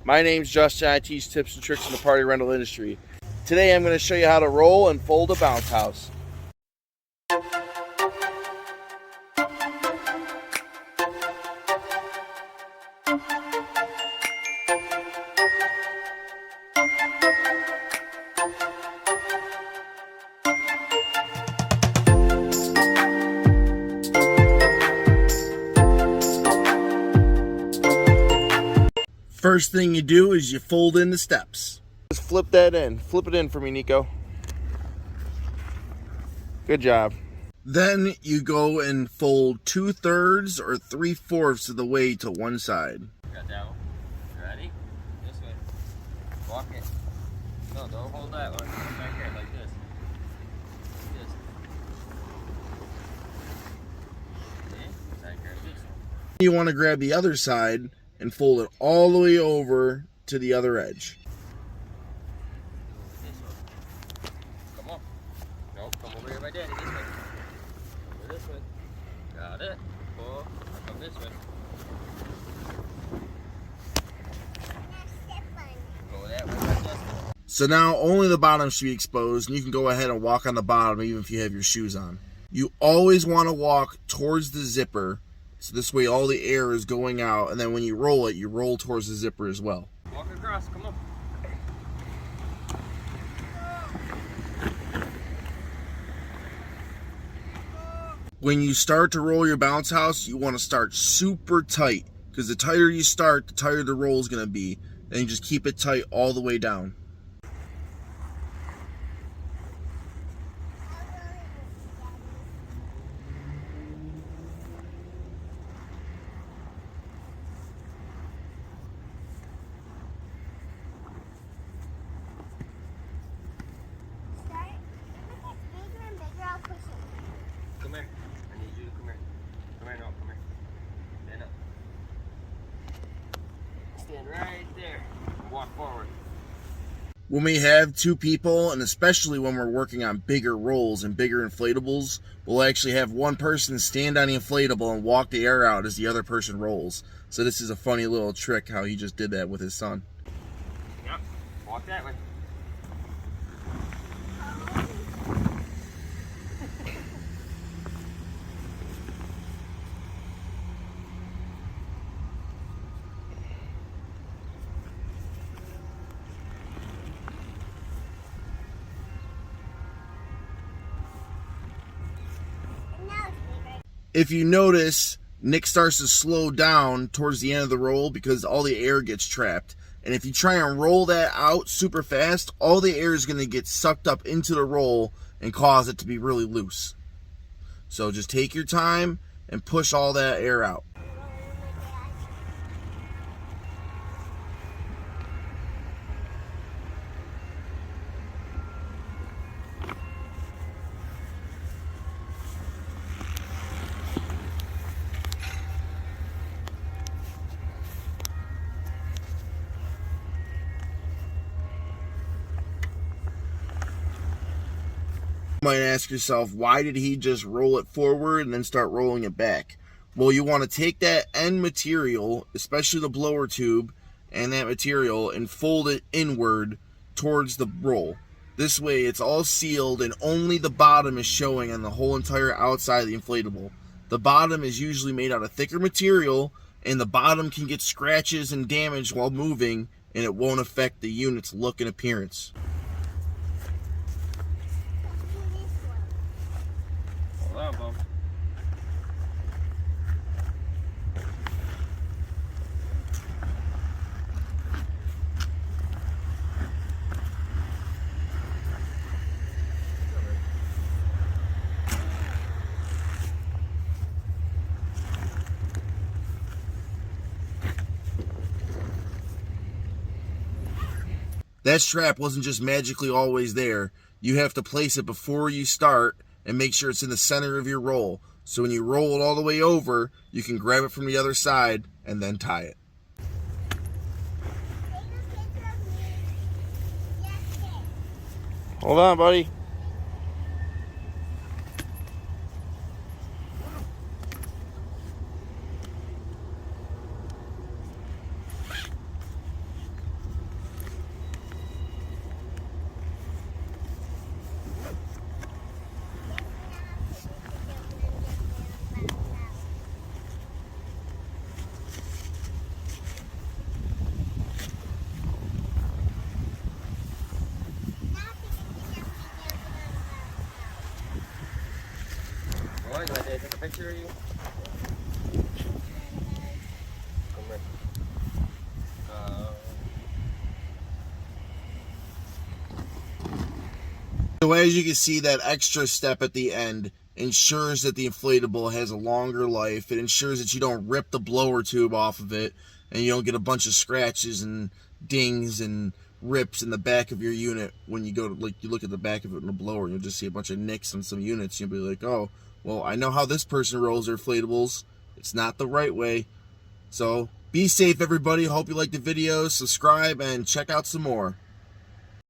My name's Justin. I teach tips and tricks in the party rental industry. Today I'm going to show you how to roll and fold a bounce house. First thing you do is you fold in the steps. Just flip that in. Flip it in for me, Nico. Good job. Then you go and fold 2/3 or 3/4 of the way to one side. Got that one. Ready? This way. Walk it. No, don't hold that one. Back here, like this. Like this. Okay, back here, this one. You want to grab the other side and fold it all the way over to the other edge. This one. Come on. No, come over here by Daddy. This way. Over this way. Got it. Pull. Come this way. Go that way by Justin. So now only the bottom should be exposed, and you can go ahead and walk on the bottom even if you have your shoes on. You always want to walk towards the zipper, so this way all the air is going out, and then when you roll it, you roll towards the zipper as well. Walk across, come on. When you start to roll your bounce house, you want to start super tight, because the tighter you start, the tighter the roll is going to be. Then you just keep it tight all the way down. Come here. I need you to come here. Come here, no, come here. Stand up. Stand right there. Walk forward. When we have two people, and especially when we're working on bigger rolls and bigger inflatables, we'll actually have one person stand on the inflatable and walk the air out as the other person rolls. So this is a funny little trick how he just did that with his son. Yep. Walk that way. If you notice, Nick starts to slow down towards the end of the roll because all the air gets trapped. And if you try and roll that out super fast, all the air is going to get sucked up into the roll and cause it to be really loose. So just take your time and push all that air out. You might ask yourself, why did he just roll it forward and then start rolling it back? Well, you want to take that end material, especially the blower tube and that material, and fold it inward towards the roll. This way it's all sealed and only the bottom is showing on the whole entire outside of the inflatable. The bottom is usually made out of thicker material, and the bottom can get scratches and damage while moving, and it won't affect the unit's look and appearance. Hold on, bum. That strap wasn't just magically always there. You have to place it before you start and make sure it's in the center of your roll. So when you roll it all the way over, you can grab it from the other side and then tie it. Hold on, buddy. picture of you? Come here. So as you can see, that extra step at the end ensures that the inflatable has a longer life. It ensures that you don't rip the blower tube off of it and you don't get a bunch of scratches and dings and rips in the back of your unit. When you go to, like, you look at the back of it in the blower, you'll just see a bunch of nicks on some units. You'll be like, oh, well, I know how this person rolls their inflatables. It's not the right way. So be safe, everybody. Hope you like the video. Subscribe and check out some more.